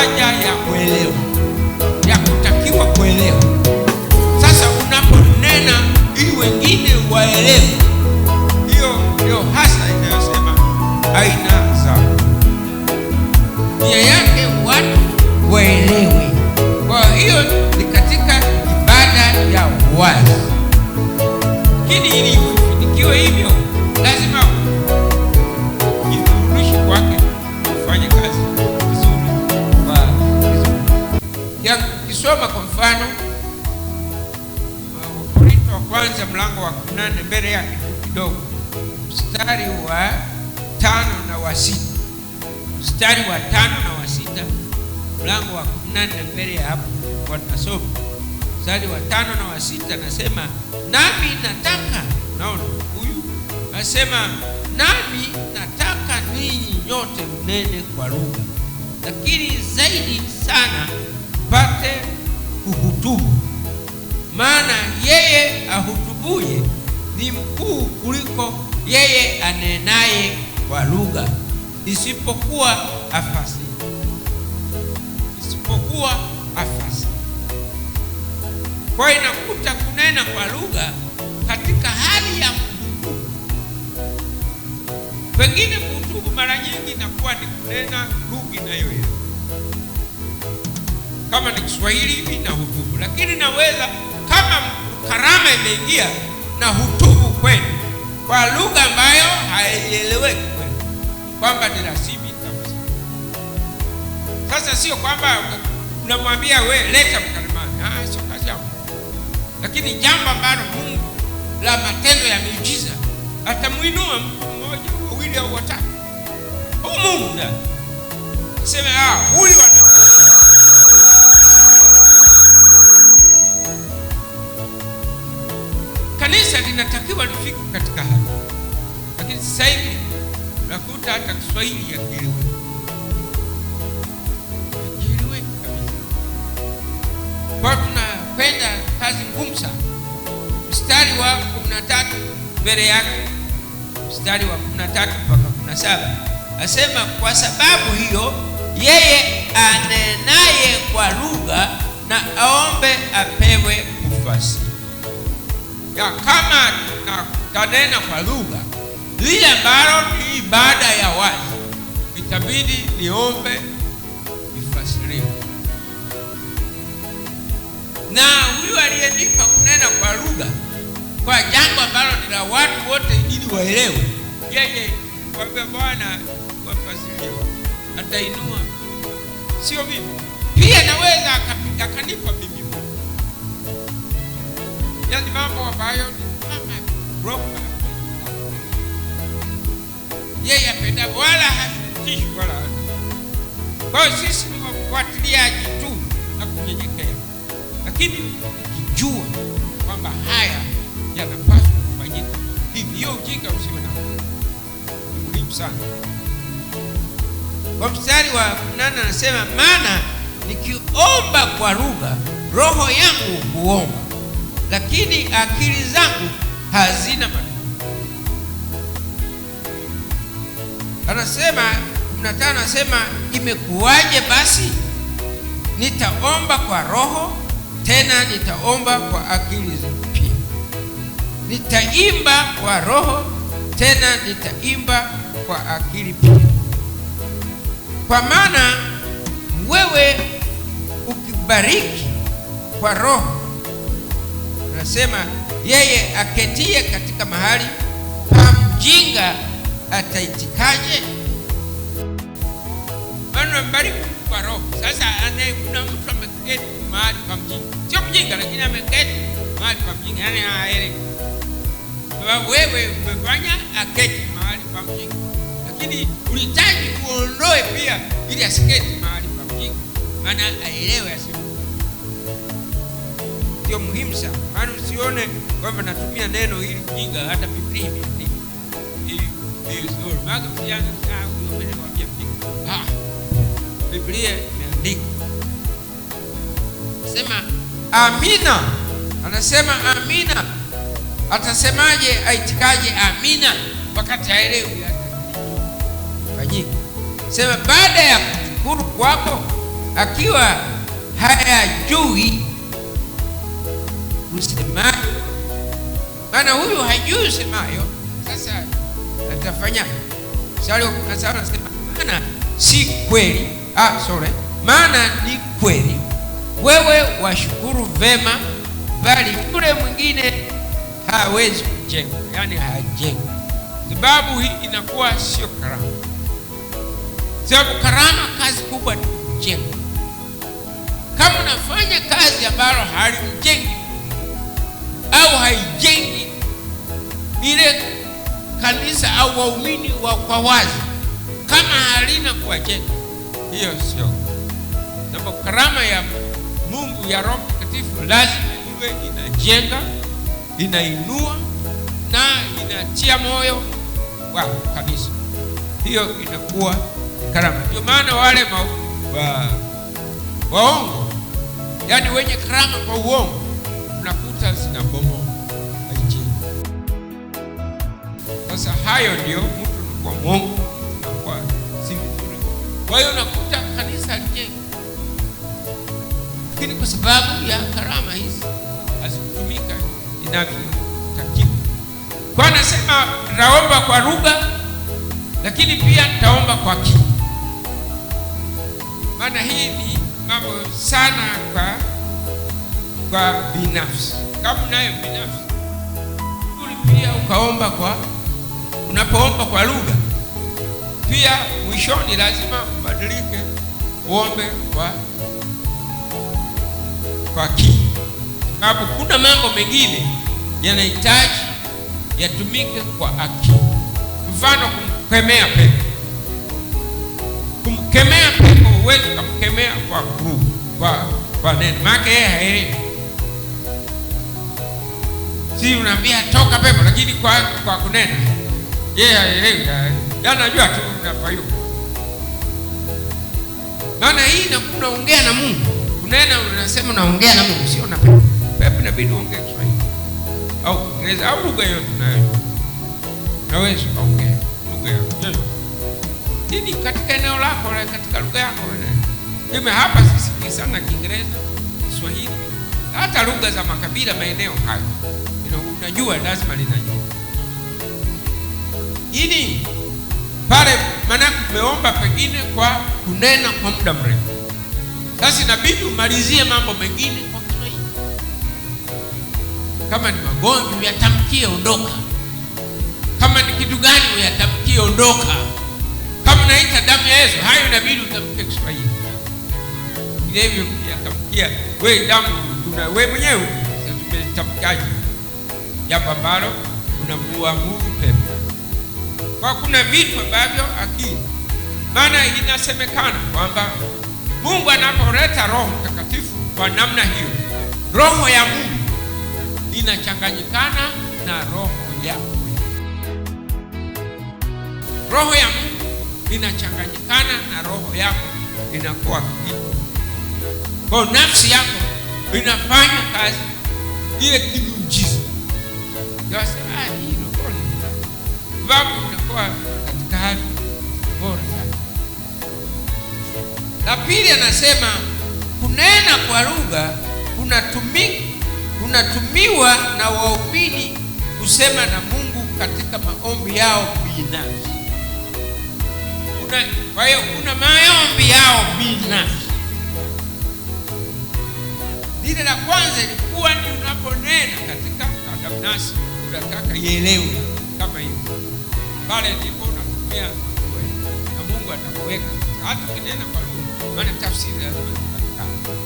haja ya kuelewa, ya kutakiwa kuelewa. Sasa unaponena ili wengine waelewe, hiyo ndio hasa inayosema aina za nia yake watu waelewe. Kwa hiyo ni katika ibada ya wazi. Lakini ili ufanikiwe hivyo, lazima ujifundishe kwake, ufanye kazi vizuri. Ya kisoma kwa mfano Wakorintho wa kwanza mlango wa 8 mbele yake kidogo, mstari wa 5 na wa 6. Mstari wa 5 na wa 6, mlango wa 8 mbele ya hapo wanasoma. Mstari wa 5 na wa 6 nasema, nami nataka, naona huyu nasema, nami nataka ninyi nyote mnene kwa lugha, lakini zaidi sana pate kuhutubu. Maana yeye ahutubuye ni mkuu kuliko yeye anenaye kwa lugha, isipokuwa afasi. Kwa inakuta kunena kwa lugha katika hali ya kuhutubu. Pengine kuhutubu mara nyingi inakuwa ni kunena lugha inayoelewa. Kama ni Kiswahili hivi na hutubu, lakini naweza kama karama imeingia na hutubu kwenu kwa lugha ambayo haieleweki kwenu, kwamba ni rasmi kabisa. Sasa sio kwamba unamwambia wewe leta mkalimani, sio kazi yako. Lakini jambo ambalo Mungu la matendo ya miujiza atamuinua mtu mmoja, wawili au watatu, Mungu ndani sema huyu kanisa linatakiwa lifike katika hali. Lakini sasa hivi nakuta hata Kiswahili ya kielewe kabisa. Kwa tunakwenda kazi ngumu sana. Mstari wa 13 mbele yake, mstari wa 13 mpaka 17 asema, kwa sababu hiyo yeye anenaye kwa lugha na aombe apewe ufasiri. Ya kama tanena kwa lugha lile ambalo ni ibada ya wazi, itabidi niombe ifasiriwe. Na huyu aliyenipa kunena kwa lugha kwa jambo ambalo ni la watu wote ili waelewe, yeye kwa Bwana wafasiriwa atainua, sio mimi. Pia naweza akanipa mimi. Yani mambo ambayo kama broka yeye apenda wala hashutishi wala. Kwa hiyo sisi ni wafuatiliaji tu na kunyenyekea, lakini kijua kwamba haya yanapaswa kufanyika hivi. Hiyo ujinga usiwe nao, ni muhimu sana. Kwa mstari wa 8 anasema, maana nikiomba kwa lugha roho yangu huomba, lakini akili zangu hazina maneno. Anasema 15, anasema, imekuwaje basi? Nitaomba kwa roho, tena nitaomba kwa akili pia. Nitaimba kwa roho, tena nitaimba kwa akili pia. Kwa maana wewe ukibariki kwa roho, anasema, yeye aketie katika mahali pa mjinga ataitikaje? Maana bariki kwa roho. Sasa kuna mtu ameketi mahali pa mjinga, sio mjinga lakini ameketi mahali pa mjinga, yani haelewi. Sababu wewe umefanya aketi mahali pa mjinga, lakini ulihitaji uondoe pia ili asiketi mahali pa mjinga, maana aelewe asiwe. Ndio muhimu sana. Maana usione kwamba natumia neno hili mjinga, hata Biblia imeandika hiyo sura. Maana usianze huyo mwenye wapia mjinga. Biblia imeandika. Sema amina. Anasema amina. Atasemaje, aitikaje amina wakati haelewi hata fanyika? Sema baada ya kushukuru kwako akiwa hayajui usemayo, maana huyu hajui usemayo, sasa atafanya sala. Kuna sala nasema maana si kweli, maana ni kweli wewe washukuru vema, bali yule mwingine hawezi kujenga, yani hajengi. Sababu hii inakuwa sio karama. Sababu karama, kazi kubwa ni kujenga. Kama unafanya kazi ambalo halimjengi au haijengi ile kanisa au waumini kwa wazi, kama halina kuwajenga, hiyo sio. Sababu karama ya Mungu ya Roho Mtakatifu lazima iwe inajenga, inainua na inatia moyo wa kanisa. Hiyo inakuwa karama. Ndio maana wale waongo, yani wenye karama kwa uongo, unakuta zinabomoa, haijengi. Sasa hayo ndio mtu anakuwa mwongo, anakuwa si mzuri. Kwa hiyo unakuta kanisa halijengi, lakini kwa sababu ya karama hizi hazikutumika inavyotakiwa. Kwa nasema nitaomba kwa lugha, lakini pia nitaomba kwa akili. Maana hii ni mambo sana kwa binafsi. Kama nayo binafsi, pia ukaomba unapoomba kwa lugha, pia mwishoni lazima ubadilike, uombe kwa akili. Sababu kuna mambo mengine yanahitaji yatumike kwa akili. Mfano, kumkemea pepo. Kumkemea pepo huwezi kumkemea kwa neno, maana yeye haelewi. Si unaambia toka pepo, lakini kwa kunena yeye haelewi. Anajua tu unapayuka. Maana hii unaongea na Mungu. Kunena unasema unaongea na Mungu, sio na pepo. Pepo inabidi uongee Kiswahili au Kiingereza au lugha yoyote unaweza kuongea lugha yoyote. Hii katika eneo lako, katika lugha yako wewe. Mimi hapa sisi sana Kiingereza, Kiswahili, hata lugha za makabila maeneo hayo. Unajua lazima linajua. Ili pale maana umeomba pengine kwa kunena kwa muda mrefu. Sasa inabidi umalizie mambo mengine kwa Kiswahili. Kama ni magonjwa uyatamkie, ondoka. Kama ni kitu gani uyatamkie, ondoka. Kama naita damu ya Yesu, hayo inabidi utamkie Kiswahili. Hivyo uyatamkia, wewe damu wewe mwenyewe umetamkaje? Jambo ambalo unamuamuru pepo. Kwa kuna vitu ambavyo akili. Maana inasemekana kwamba Mungu anapoleta Roho Mtakatifu kwa namna hiyo, roho ya Mungu inachanganyikana na roho yako. Roho ya Mungu inachanganyikana na roho yako, inakuwa kitu. Kwa nafsi yako inafanya kazi ile kimuujiza. Yasa hilo bora. Babu unakuwa katika hali bora sana. La pili anasema kunena kwa lugha kunatumiwa na waumini kusema na Mungu katika maombi yao binafsi. Kwa hiyo kuna maombi yao binafsi. Lile la kwanza ilikuwa ni unaponena katika kadamnasi, unataka ielewe kama hiyo. Pale ndipo unatumia na Mungu atakuweka. Hata ukinena kwa lugha, maana tafsiri lazima ipatikane.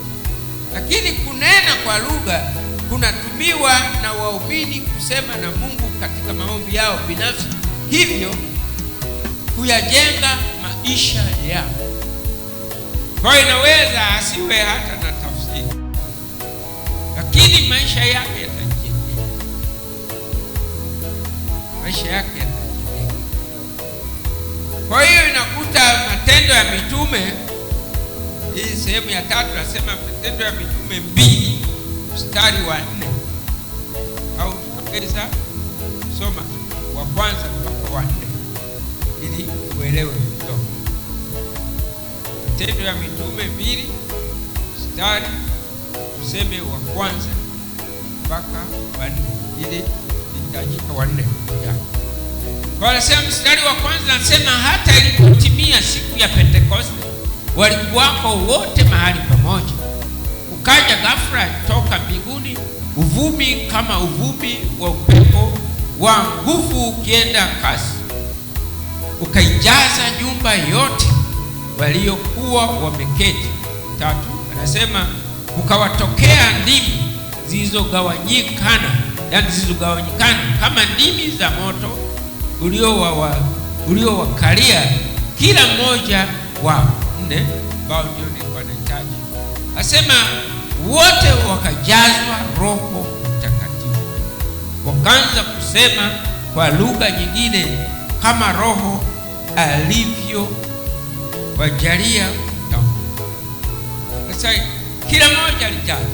Lakini kunena kwa lugha kunatumiwa na waumini kusema na Mungu katika maombi yao binafsi, hivyo kuyajenga maisha yao. Kwa hiyo inaweza asiwe hata na tafsiri, lakini maisha yake yatajengeka. Maisha yake yatajengeka. Kwa hiyo inakuta Matendo ya Mitume, hii sehemu ya 3 nasema Matendo ya Mitume 2 mstari wa 4, au tunaweza soma wa kwanza mpaka wa 4 ili uelewe kidogo. Matendo ya Mitume 2 mstari tuseme wa kwanza mpaka wa 4, ili nitajika wa 4. Kwa anasema mstari wa kwanza anasema, hata ilipotimia siku ya Pentekoste walikuwako wote mahali pamoja. Ukaja ghafla toka mbinguni uvumi kama uvumi wa upepo wa nguvu ukienda kasi, ukaijaza nyumba yote waliokuwa wameketi. 3, anasema ukawatokea ndimi zilizogawanyikana, yani zilizogawanyikana kama ndimi za moto uliowakalia kila mmoja wao. 4, ambao ndio nilikuwa nahitaji. Anasema wote wakajazwa Roho Mtakatifu, wakaanza kusema kwa lugha nyingine kama Roho alivyo wajalia kutamka. Sasa kila mmoja alijazwa.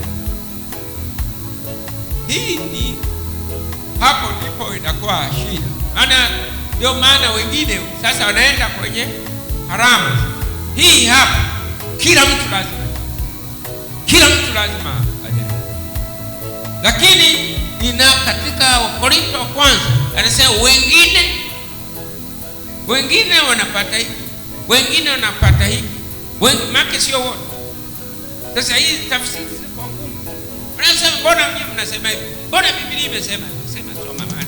Hii ni hapo ndipo inakuwa shida. Ndio maana wengine sasa wanaenda kwenye haramu. Hii hapa kila mtu lazima aje. Lakini katika Wakorintho wa kwanza anasema wengine wanapata hiki, wengine wanapata hiki, wengine sio wote. Sasa hii tafsiri ziko ngumu. Unasema mbona mimi mnasema hivi? Mbona Biblia imesema hivi? Sema soma maana.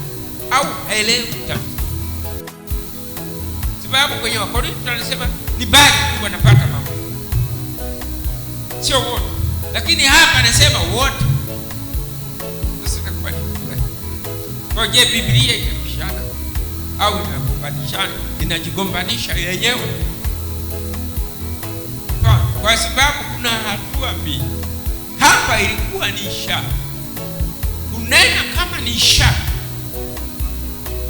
Au haelewi tafsiri. Sababu kwenye Wakorintho anasema ni baadhi tu wanapata mambo, sio wote. Lakini hapa anasema wote. Sasa itakuwa ni kweli. Kwa je, Biblia inabishana au inajigombanisha yenyewe? Kwa sababu kuna hatua mbili. Hapa ilikuwa ni ishara. Kunena kama ni ishara,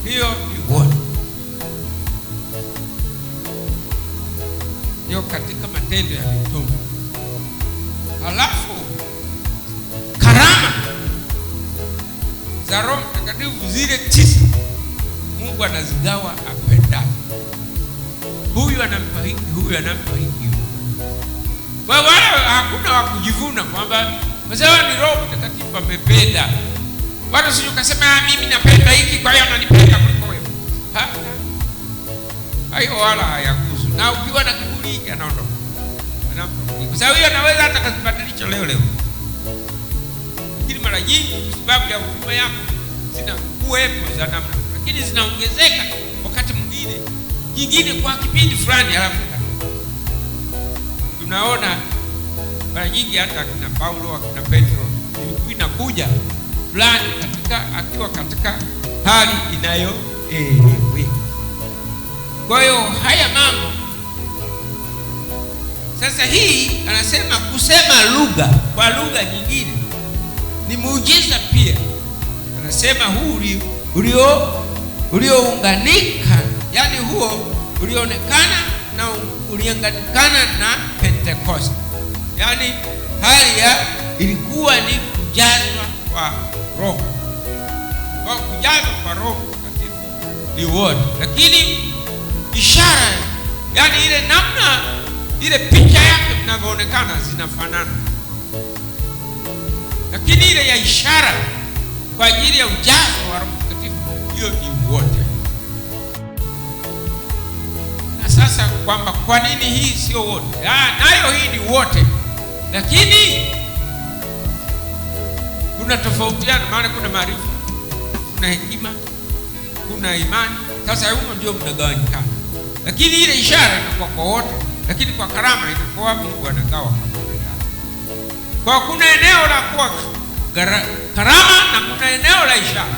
hiyo ni wote. Ndio katika Matendo ya Mitume. Alafu karama za Roho Mtakatifu zile 9 Mungu anazigawa apendavyo. Huyu anampa hiki, huyu anampa hiki. Kwa wala hakuna wa kujivuna kwamba mzee ni Roho Mtakatifu amependa. Watu sio kusema mimi napenda hiki kwa hiyo ananipenda kuliko wewe. Hayo wala hayakuzu. Na ukiwa na kiburi anaondoka. Kwa sababu hiyo anaweza hata kuzibadilisha leo. Lakini mara nyingi sababu ya huduma yako zinakuwepo za namna, lakini zinaongezeka wakati mwingine kwa kipindi fulani, alafu tunaona mara nyingi hata kina Paulo na Petro ilikuwa inakuja fulani akiwa katika hali inayoeleweka. Kwa hiyo haya mambo sasa, hii anasema kusema lugha kwa lugha nyingine ni muujiza pia. Anasema huu uliounganika, yani huo ulionekana na uliunganikana na Pentekoste. Yani hali ya ilikuwa ni kujazwa kwa Roho. Kwa kujazwa kwa Roho Mtakatifu ni wote. Lakini ishara, yani ile namna, ile picha yake mnavyoonekana zinafanana. Lakini ile ya ishara kwa ajili ya ujazo wa Roho Mtakatifu, hiyo ni wote. Na sasa kwamba kwa nini hii sio wote? Nayo hii ni wote. Lakini kuna tofautiana, maana kuna maarifa, kuna hekima, kuna imani. Sasa huko ndio mnagawanyikana. Lakini ile ishara inakuwa kwa wote, lakini kwa karama inakuwa Mungu anagawa kwa wote. Kwa kuna eneo la kuwa karama na kuna eneo la ishara.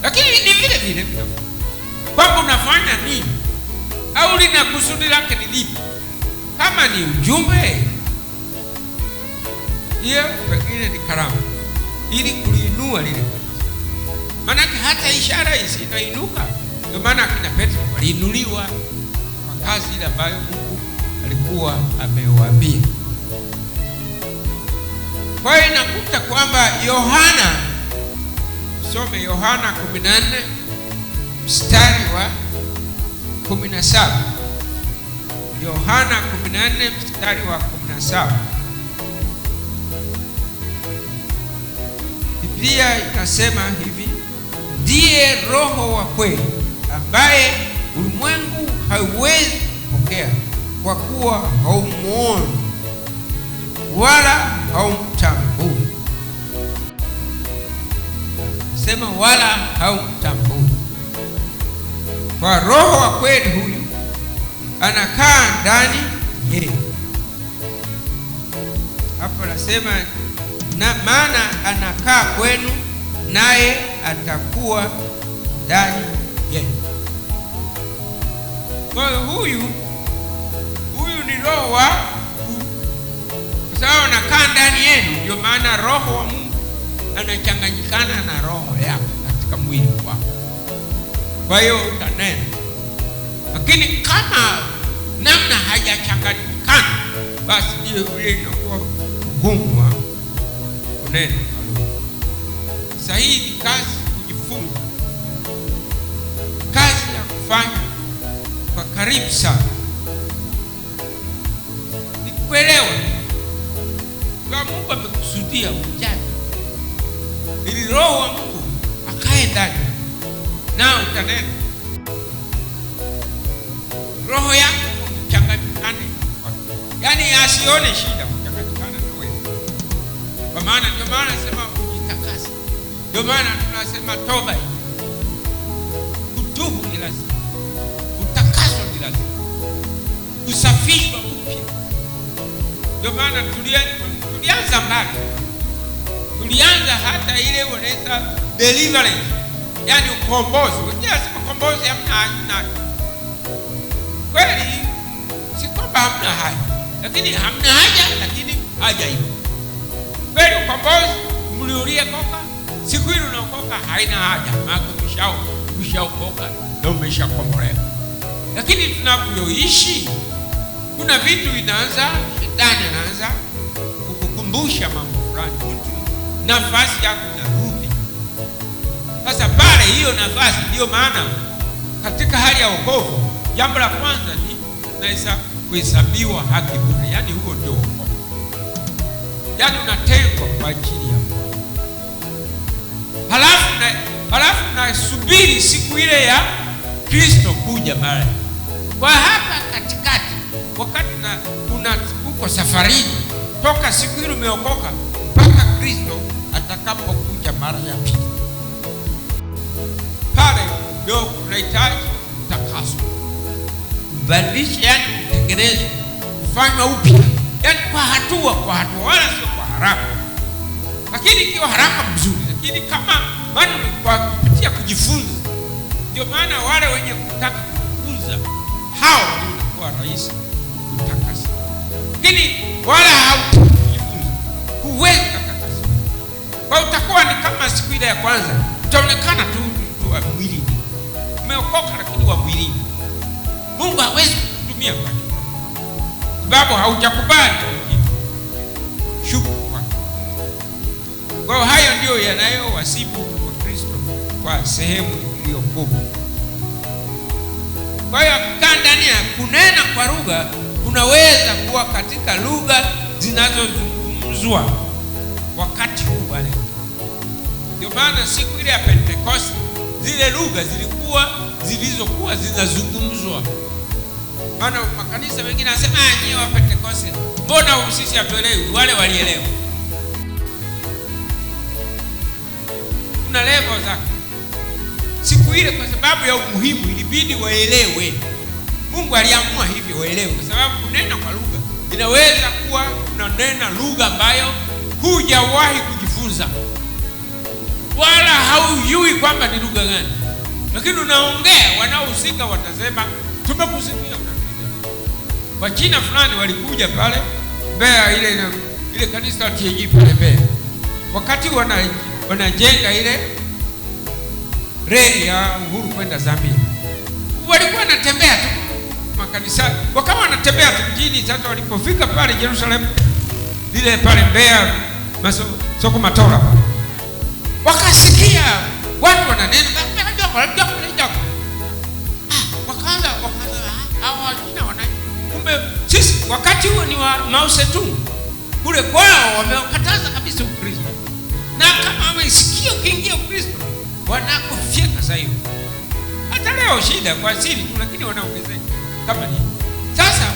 Lakini ni vile vile kwamba unafanya nini au lina kusudi lake ni lipi. Kama ni ujumbe, hiyo pengine ni karama ili kuliinua lile. Maana hata ishara isitainuka. Ndio maana akina Petro waliinuliwa kwa kazi ile ambayo Mungu alikuwa amewaambia. Kwa hiyo nakuta kwamba Yohana, some Yohana 14 mstari wa 17. Yohana 14 14 mstari wa 17. Biblia inasema hivi: ndiye Roho wa kweli, ambaye ulimwengu hauwezi kupokea kwa kuwa haumuoni wala haumtambui. Sema wala haumtambui. Kwa Roho wa kweli huyu anakaa ndani yenu. Hapo nasema maana anakaa kwenu, naye atakuwa ndani yenu. Kwa hiyo huyu ni Roho wa Mungu, kwa sababu anakaa ndani yenu. Ndio maana Roho wa Mungu anachanganyikana na roho yako katika mwili wako. Kwa hiyo utanena, lakini kama namna hajachanganyikana, basi ndio ile inakuwa ugumu wa kunena. Sasa hii ni kazi kujifunza, kazi ya kufanya kwa karibu sana, ni kuelewa kwa Mungu amekusudia ujane, ili Roho wa Mungu akae ndani na utanena. Roho yako kuchanganyikane, yaani asione shida kuchanganyikana na wewe. Kwa maana ndio maana nasema ujitakase. Ndio maana tunasema toba, kutubu ni lazima, utakaso ni lazima, kusafishwa upya. Ndio maana tulianza mbali, tulianza hata ile wanaita deliverance, yaani ukombozi. Unajua ukombozi hamna kweli, si kwamba hamna haja, lakini hamna haja, lakini haja hiyo kweli. Ukombozi mliokoka, siku ile unaokoka haina haja, maana umeshaokoka ndio umeshakombolewa. Lakini tunavyoishi, kuna vitu vinaanza, shetani anaanza kukukumbusha mambo fulani, nafasi yako inarudi. Sasa pale hiyo nafasi, ndio maana katika hali ya wokovu, jambo la kwanza ni naweza kuhesabiwa haki bure. Yaani huo ndio wokovu, yaani unatengwa kwa ajili ya Mungu. Halafu nasubiri siku ile ya Kristo kuja mara. Kwa hapa katikati, wakati uko safarini, toka siku ile umeokoka mpaka Kristo atakapokuja mara ya pili, pale ndio unahitaji utakaso, kubadilisha, yaani kutengenezwa, kufanywa upya, yaani kwa hatua, wala sio kwa haraka. Lakini ikiwa haraka mzuri, lakini kama bado kwa kupitia kujifunza. Ndio maana wale wenye kutaka kujifunza, hao ndio inakuwa rahisi kutakasa. Lakini wala haukujifunza, huwezi kutakasa. Kwa utakuwa ni kama siku ile ya kwanza, utaonekana tu wa mwili, umeokoka lakini wa mwili. Mungu hawezi kutumia kwa sababu haujakubali shukrani. Kwa hayo ndio yanayowasibu wa Kristo kwa sehemu iliyo kubwa. Kwa hiyo ndani ya kunena kwa lugha, kunaweza kuwa katika lugha zinazozungumzwa wakati huu wale. Ndio maana siku ile ya Pentekoste, zile lugha zilizokuwa zinazungumzwa. Maana makanisa mengine nasema nyinyi wa Pentekoste, mbona sisi hatuelewi? Wale walielewa. Kuna level zake. Siku ile kwa sababu ya umuhimu ilibidi waelewe. Mungu aliamua hivyo waelewe, kwa sababu kunena kwa lugha inaweza kuwa unanena lugha ambayo hujawahi kujifunza, wala haujui kwamba ni lugha gani, lakini unaongea. Wanaohusika watasema tumekusikia. Kwa jina fulani walikuja pale Mbeya, ile kanisa la TAG pale Mbeya, wakati wanajenga ile reli ya Uhuru kwenda Zambia. Walikuwa wanatembea tu makanisa, wakawa wanatembea tu mjini. Sasa walipofika pale Jerusalem, ile pale Mbeya soko Matora, wakasikia watu wananena, wakaanza hawa jina kumbe sisi wakati huo ni wa Mao Zedong. Kule kwao wamekataza kabisa Ukristo. Na kama wamesikia ukiingia Ukristo wanakufyeka sasa hivi. Hata leo shida kwa siri tu, lakini wanaongezeka kama ni. Sasa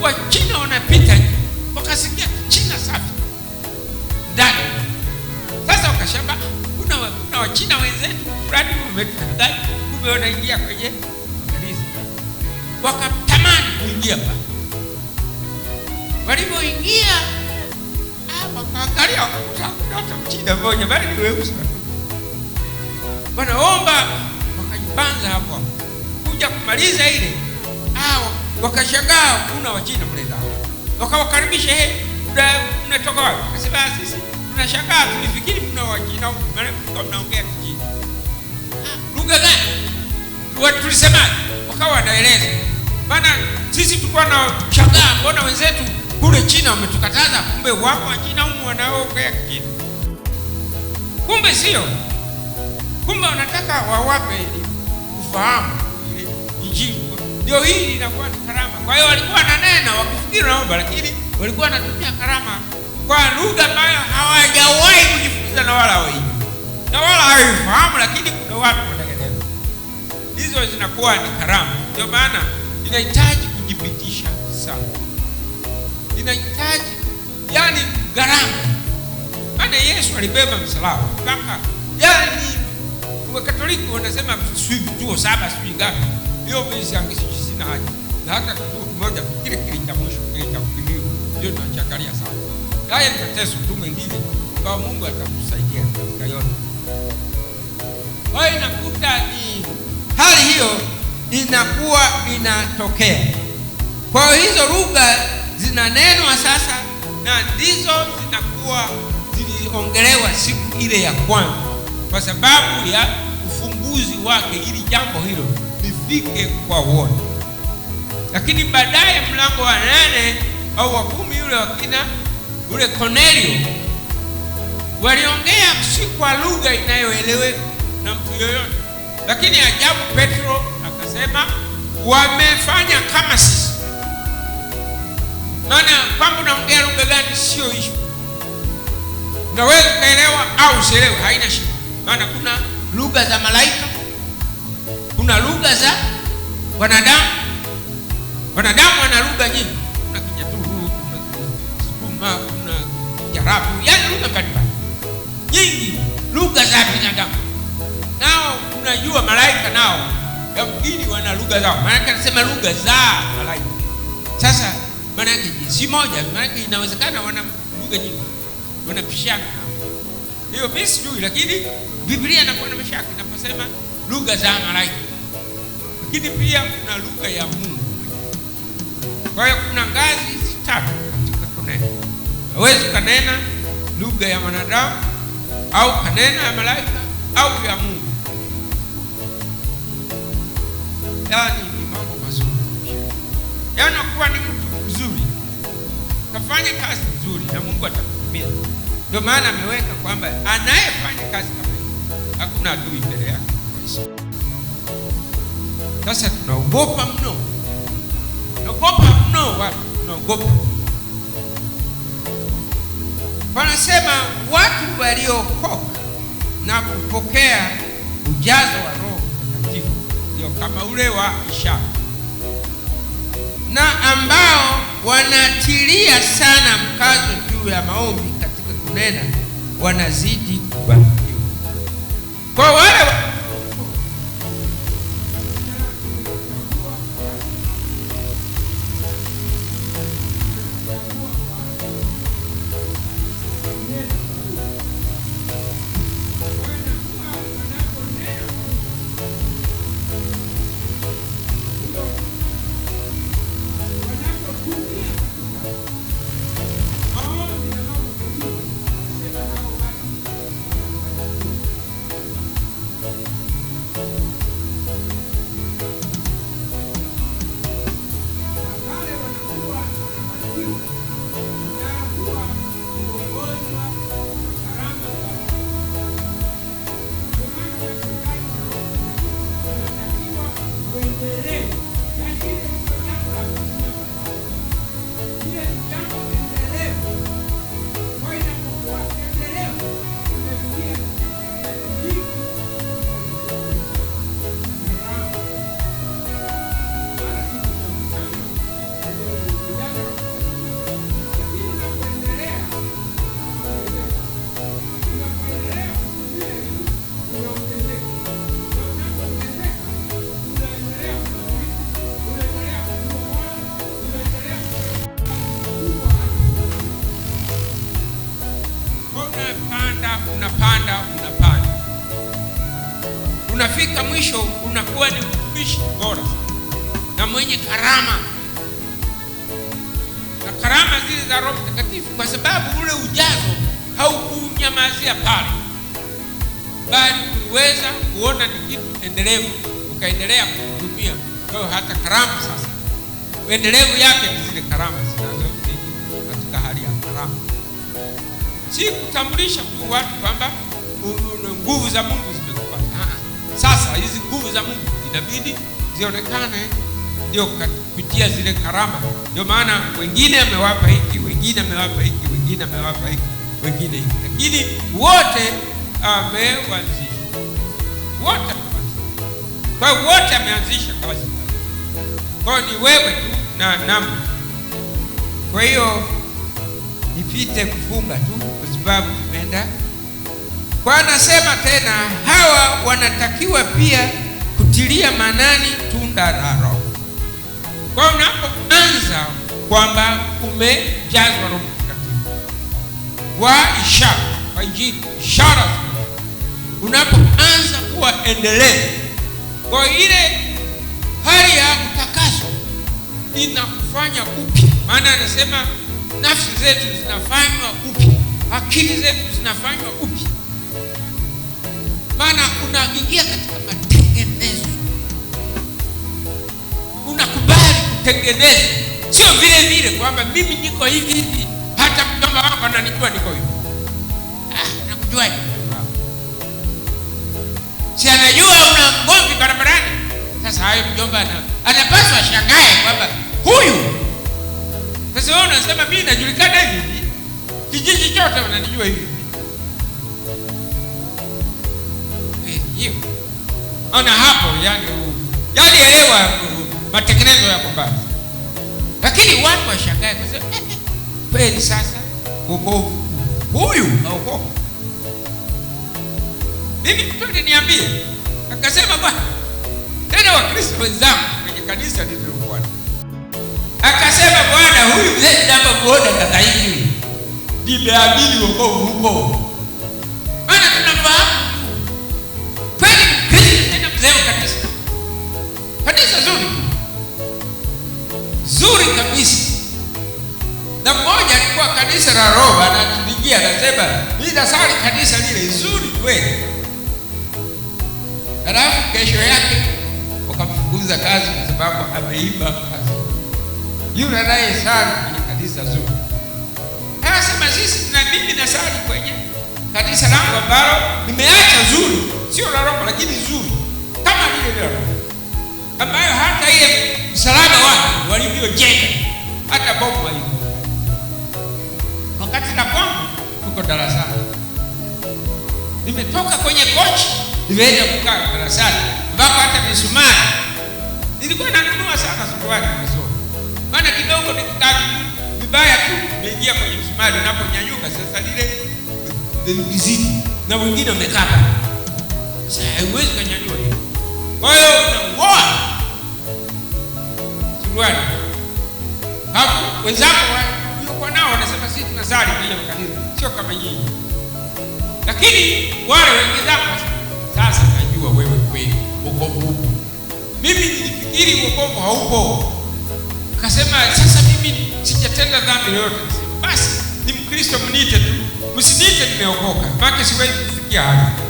wa China wanapita wakasikia China safi ndani. Sasa wakashamba kuna wa China wenzetu fulani wametudai, kumbe wanaingia kwenye kanisa. Wakatamani kuingia hapa. Walipoingia wakaangalia wakakuta Mchina mmoja bali ni weusi. Wanaomba wakajibanza hapo. Kuja kumaliza ile wakashangaa kuna Wachina mle ndani. Wakawakaribisha, mnatoka wapi? Akasema sisi tunashangaa, tulifikiri kuna Wachina maana mnaongea Kichina. Lugha gani? Tulisemaje? Wakawa wanaeleza. Maana sisi tulikuwa na shangaa mbona wenzetu kule China wametukataza, kumbe wapo Wachina humu wanaoongea Kichina. Kumbe sio. Kumbe wanataka wawape ufahamu ile Injili. Ndio hii inakuwa ni karama. Kwa hiyo walikuwa wananena wakifikiri naomba, lakini walikuwa wanatumia karama kwa lugha ambayo hawajawahi kujifunza na wala hawajui. Na wala haifahamu, lakini kuna watu wanaelewa. Hizo zinakuwa ni karama. Ndio maana inahitaji kujipitisha sana. Inahitaji gharama. Maana Yesu alibeba msalaba. Kama wa Katoliki wanasema vituo 7 sijui ngapi. Hiyo mimi sina haja. Na hata kituo kimoja kile cha mwisho kile cha kukimbia ndio tunachangalia sana. Haya ni mateso tu mengine kwa Mungu atakusaidia katika yote. Kwa hiyo inakuta ni hali hiyo inakuwa inatokea. Kwa hizo lugha zinanenwa sasa na ndizo zinakuwa ziliongelewa siku ile ya kwanza kwa sababu ya ufunguzi wake ili jambo hilo lifike kwa wote. Lakini baadaye mlango wa 8 au wa 10 yule wakina ule Cornelio waliongea si kwa lugha inayoeleweka na mtu yoyote. Lakini ajabu Petro akasema wamefanya kama sisi. Maana kwamba unaongea lugha gani sio issue. Unaweza kuelewa au usielewe, haina shida. Maana kuna lugha za malaika, kuna lugha za wanadamu. Wanadamu wana lugha nyingi. Kuna Kinyaturu, kuna Sukuma, kuna Kiarabu, yaani lugha mbalimbali. Nyingi lugha za binadamu. Nao unajua malaika nao yamkini wana lugha zao. Maana anasema lugha za malaika. Sasa maana yake si moja, maana yake inawezekana wana lugha nyingi. Wanapishana. Hiyo mimi sijui, lakini Biblia inakuwa na mashaka inaposema lugha za malaika. Lakini pia kuna lugha ya Mungu. Kwa hiyo kuna ngazi 3 katika kunena. Hawezi kunena lugha ya wanadamu au kanena ya malaika au ya Mungu. Yaani ni mambo mazuri. Yaani kuwa ni mtu mzuri. Kafanya kazi nzuri na Mungu atakutumia. Ndio maana ameweka kwamba anayefanya kazi kama hiyo hakuna adui mbele yake. Sasa tunaogopa mno. Tunaogopa. Wanasema watu waliokoka na kupokea ujazo wa Roho Mtakatifu ndio kama ule wa Ishara, na ambao wanatilia sana mkazo juu ya maombi katika kunena wanazidi kubarikiwa. Kwa wale unapanda, unafika mwisho unakuwa ni mtumishi bora na mwenye karama, na karama zile za Roho Mtakatifu, kwa sababu ule ujazo haukunyamazia pale, bali uliweza kuona ni kitu endelevu, ukaendelea kuhudumia. Kwa hiyo hata karama sasa endelevu yake ni zile karama zinazozidi katika hali ya karama, si kutambulisha tu watu kwamba nguvu za Mungu zimekupata. Sasa hizi nguvu za Mungu inabidi zionekane ndio kupitia zile karama. Ndio maana wengine amewapa hiki, wengine amewapa hiki, wengine amewapa hiki, wengine hiki, lakini wote ameanzisha. Kwa hiyo wote ameanzisha kazi. Kwa hiyo ni wewe tu na namu. Kwa hiyo nipite kufunga tu kwa sababu tumeenda. Kwa anasema tena, hawa wanatakiwa pia kutilia manani tunda la Roho. Kwa hiyo unapoanza kwamba umejazwa Roho Mtakatifu kwa ishara, kwa injili, ishara, unapoanza kuwa endelevu, kwa ile hali ya utakaso inakufanya upya. Maana anasema nafsi zetu zinafanywa upya, akili zetu zinafanywa upya. Maana unaingia katika matengenezo, unakubali kutengeneza, sio vile vile kwamba mimi niko hivi hivi, hata mjomba wako ananijua niko hivi. Nakujua hivi, si anajua una ngomvi barabarani. Sasa hayo mjomba anapaswa ashangae kwamba huyu. Sasa wewe unasema mimi najulikana hivi, kijiji chote wananijua hivi. Hiyo ona hapo, yani elewa matengenezo yako mbali. Lakini watu washangae kwa sababu kweli sasa wokovu huyu wokovu. Mimi mtu aliniambia akasema, bwana tena Wakristo wenzangu kwenye kanisa nililokuwa, akasema, bwana huyu mzee jambo muone sasa hivi nimeamini wokovu huko. Maana tunafahamu kweli Kristo tena mzee wa kanisa zuri kabisa. Na mmoja alikuwa kanisa la Roho anatulijia, anasema mimi nasali kanisa lile zuri kweli. Halafu kesho yake wakamfukuza kazi kwa sababu ameiba kazi. Yule anayesali kwenye kanisa zuri anasema, mimi nasali kwenye kanisa langu ambalo nimeacha zuri, sio la Roho lakini zuri kama lile la Roho, ambayo hata ile msalaba wake walivyojenga hata bomu walipo. Wakati na kwangu tuko darasani, nimetoka kwenye kochi nimeenda kukaa darasani, mpaka hata misumari nilikuwa nanunua sana suruali mzuri. Maana kidogo nikikaa vibaya tu nimeingia kwenye misumari, unaponyanyuka sasa lile lizidi na wengine wamekata. Sasa haiwezi kunyanyua hiyo. Kwa hiyo unangoa suruali. Hapo wenzako waliokuwa nao wanasema sisi tunasali kwenye kanisa, sio kama nyinyi. Lakini wale wenzako sasa najua wewe kweli wokovu upo. Mimi nilifikiri wokovu haupo. Akasema sasa mimi sijatenda dhambi yoyote. Basi ni Mkristo, mniite tu. Msiniite nimeokoka. Maana siwezi kufikia hapo.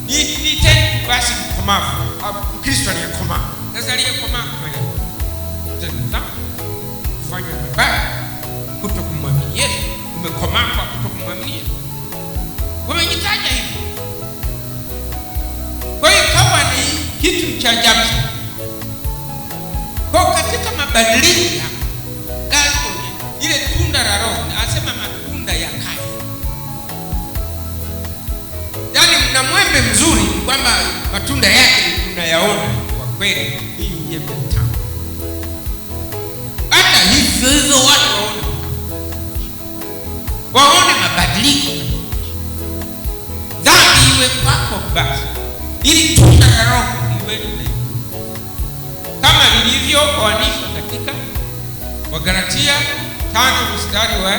Niite basi mkomavu. Mkristo aliyekomaa. Sasa aliyekomaa kufanya mabaya, kutokumwamini Yesu. Umekomaa kwa kutokumwamini Yesu. Wamejitaja hivi. Kwa hiyo kama ni kitu cha ajabu. Kwa katika mabadiliko ya ile tunda la Roho, anasema matunda ya kazi. Yaani mna mwembe mzuri kwamba matunda yake tunayaona kwa kweli, hii yembe tamu. Hata hivyo watu waone mabadiliko. Dhambi iwe kwako basi, ili tunda la Roho liwe kama lilivyoanishwa katika Wagalatia 5 mstari wa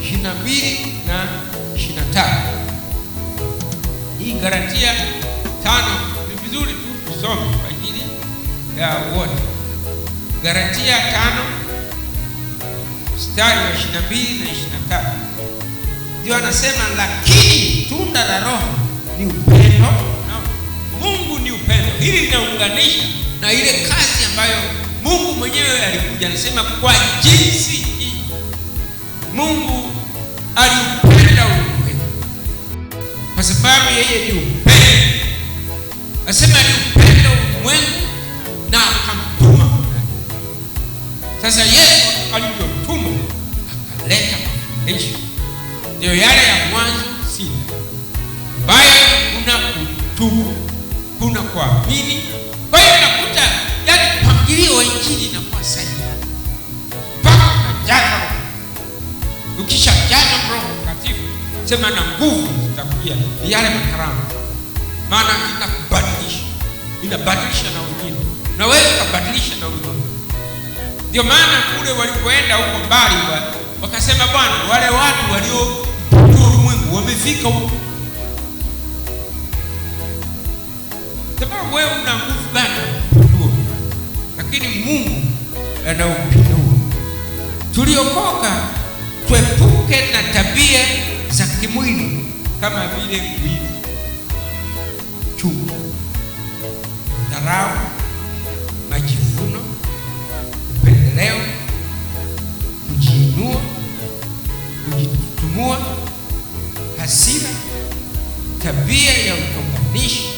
22 na 23. Hii Galatia 5 ni vizuri tu kusoma kwa ajili ya wote. Galatia 5 mstari wa 22 na 23. Ndio anasema lakini tunda la Roho ni upendo. Mungu ni upendo. Hili linaunganisha na ile kazi ambayo Mungu mwenyewe alikuja. Anasema kwa jinsi hii Mungu aliupenda ulimwengu, kwa sababu yeye ni upendo. Anasema aliupenda ulimwengu na akamtuma. Sasa Yesu alipotuma akaleta mafundisho, ndio yale ya Mwanzo 6 ambayo kuna kutubu, kuna kuamini. Kwa hiyo nakuta yale mpangilio wa injili inakuwa sahihi mpaka unajaza. Ukishajaza Roho Mtakatifu, sema na nguvu zitakuja yale makarama, maana inabadilisha na wengine, na wewe ukabadilisha na wengine. Ndio maana kule walipoenda huko mbali wakasema, Bwana, wale watu walio ulimwengu wamefika huko. Sababu wewe una nguvu gani? Lakini Mungu ana upendo. Tuliokoka tuepuke na tabia za kimwili kama vile wivu, chuki, dharau, majivuno, upendeleo, kujiinua, kujitutumua, hasira, tabia ya utonganishi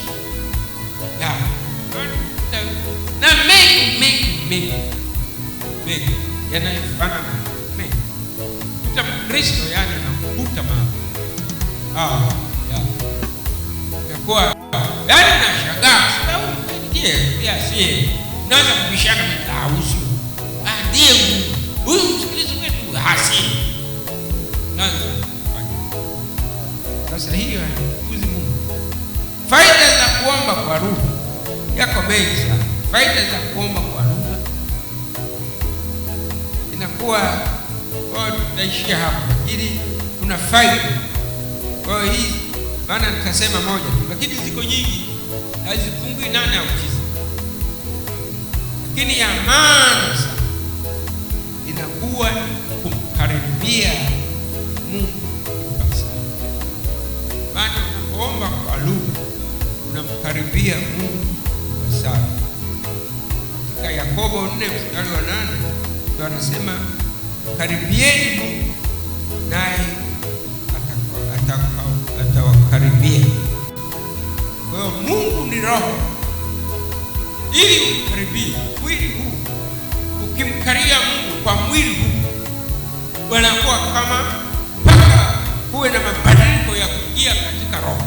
na mengi yanayofanana na mengi. Kuta Mkristo yani anakuta mambo yakuwa yani nashangaa, sababu ndiye pia si unaanza kubishana mtausi. Ndiye huyu Mkristo wetu hasi. Sasa hiyo haikuzi Mungu. Faida za kuomba kwa lugha yako mengi sana. Faida za kuomba kwa lugha inakuwa tunaishia hapo, lakini kuna faida. Kwa hiyo hii maana nitasema moja tu, lakini ziko nyingi, hazipungui 8 au 9. Lakini ya maana sana inakuwa kumkaribia Mungu ipasavyo. Maana unapoomba kwa lugha unamkaribia Mungu ipasavyo. Katika Yakobo 4 mstari wa 8 ndio anasema, karibieni Mungu naye atawakaribia. Kwa hiyo Mungu ni roho. Ili umkaribie mwili huu, ukimkaribia Mungu kwa mwili huu, wanakuwa kama mpaka kuwe na mabadiliko ya kuingia katika roho,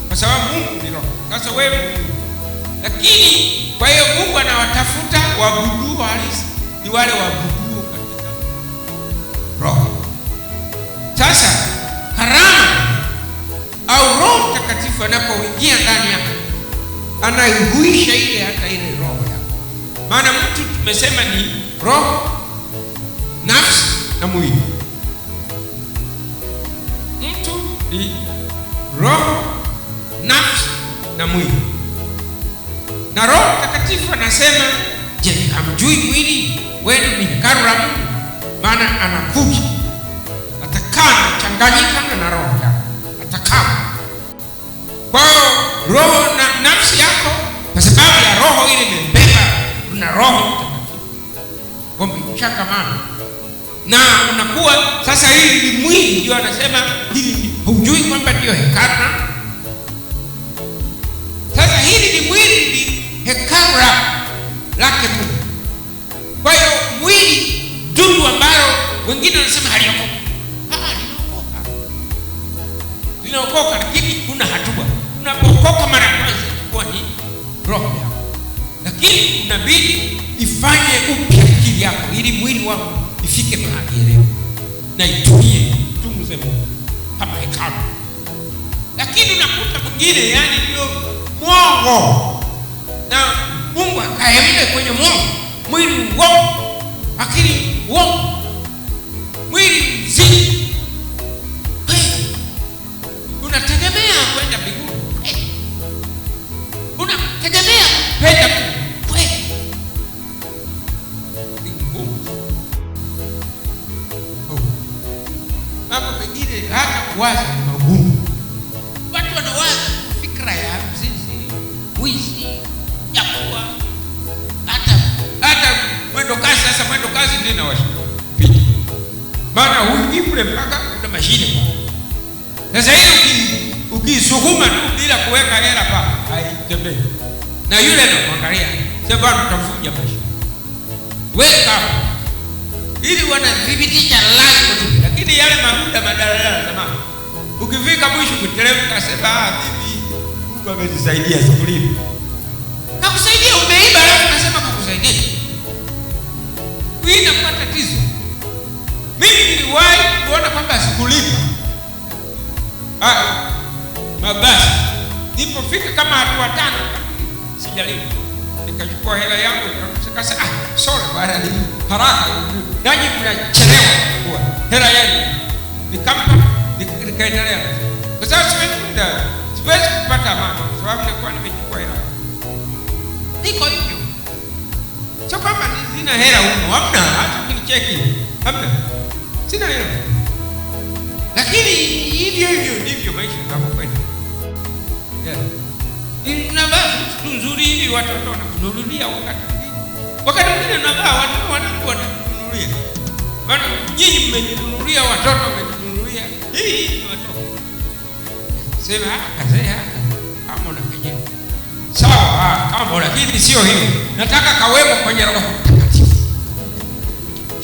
kwa sababu Mungu ni roho. Sasa wewe, lakini kwa hiyo Mungu anawatafuta waabudu halisi, ni wale waabudu katika roho. Sasa karama au Roho Mtakatifu anapoingia ndani yako, anaihuisha ile hata ile roho yako. Maana mtu tumesema ni roho, nafsi na mwili. Mtu ni roho, nafsi na mwili. Na Roho Mtakatifu anasema, je, hamjui mwili wenu ni hekalu la Mungu? Maana anakuja atakaa changanyika na roho yako, atakaa. Kwa hiyo roho na nafsi yako, kwa sababu ya roho ile imebeba, una Roho Mtakatifu wameshakamana na unakuwa sasa. Hili ni mwili, ndio anasema hili, hujui kwamba ndio hekalu? Sasa hili ni mwili, ni hekalu lake Mungu. Kwa hiyo mwili dundu ambalo wengine wanasema haliokoka. Linaokoka, lakini kuna hatua. Unapokoka mara ya kwanza kwa ni roho yako, lakini unabidi ifanye upya akili yako ili mwili wako ifike mahali leo na itumie tumze Mungu kama hekalu. Lakini unakuta mwingine yani ndio mwongo, na Mungu akaembe kwenye mwili wako, akili wako, mwili mzima. Unategemea kwenda hata kuwaza ni magumu. Watu wanawaza fikra ya mzizi, wizi, yakuwa hata mwendo kasi. Sasa mwendo kasi ndio inawashipita, maana huyu kule mpaka kuna mashine. Sasa ile ukisukuma tu bila kuweka hela pa haitembei, na yule anakuangalia sasa, bado utavuja mashine. Weka ili wanadhibitisha lazima tu, lakini yale mamuda madalala zamani, ukifika mwisho kuteremka sema bibi, Mungu amenisaidia sikulipa. Nakusaidia umeiba, alafu nasema kukusaidia. Hii inakuwa tatizo. Mimi niliwahi kuona kwamba sikulipa mabasi, nilipofika kama hatua 5 sijalipa, nikachukua hela yangu nikasema sorry bwana, ni haraka nanyi mnachelewa kwa hela yenu. Nikampa nikaendelea, kwa sababu siwezi kupata amani kwa sababu nilikuwa nimechukua hela. Niko hivyo, sio kwamba sina hela huko, hamna, hata kunicheki hamna, sina hela. Lakini hivyo ndivyo maisha yanakwenda. Inavaa vitu nzuri ili watoto wanakununulia, wakati mwingine navaa watoto wanakununulia. Bado nyinyi mmejinunulia, watoto wamejinunulia. Hii ni watoto. Sema kazee haka kama unakeje. Sawa, kama lakini sio hiyo. Nataka kawemo kwenye Roho Mtakatifu.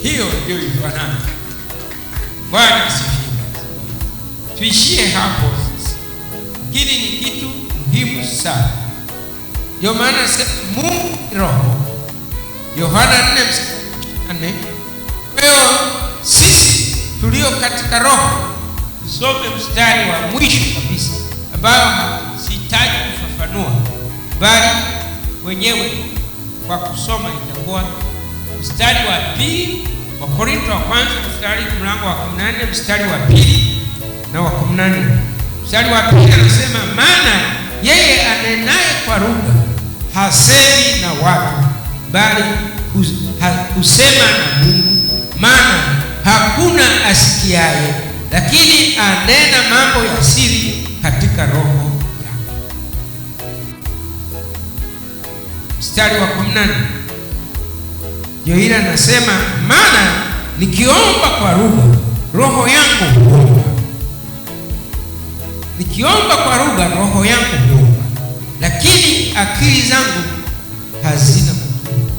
Hiyo ndio ifanana. Bwana asifiwe. Tuishie hapo sasa. Hili ni kitu muhimu sana. Ndio maana Mungu Roho. Yohana 4:4. Kwa hiyo sisi tulio katika Roho, tusome mstari wa mwisho kabisa ambao sihitaji kufafanua, bali wenyewe kwa kusoma itakuwa mstari wa 2 wa Korintho wa kwanza mlango wa 14 mstari wa 2 na wa 14. Mstari wa 2 anasema, maana yeye anenaye kwa lugha hasemi na watu, bali husema na Mungu, maana hakuna asikiaye, lakini anena mambo ya siri katika roho yake. Mstari wa 18 ndio ile anasema, maana nikiomba kwa lugha roho yangu huomba. Nikiomba kwa lugha roho yangu huomba, lakini akili zangu hazina matunda.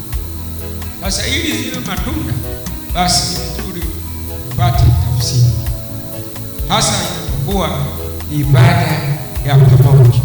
Sasa ili ziwe matunda, basi ni vizuri kupata tafsiri, hasa inapokuwa ibada ya pamoja.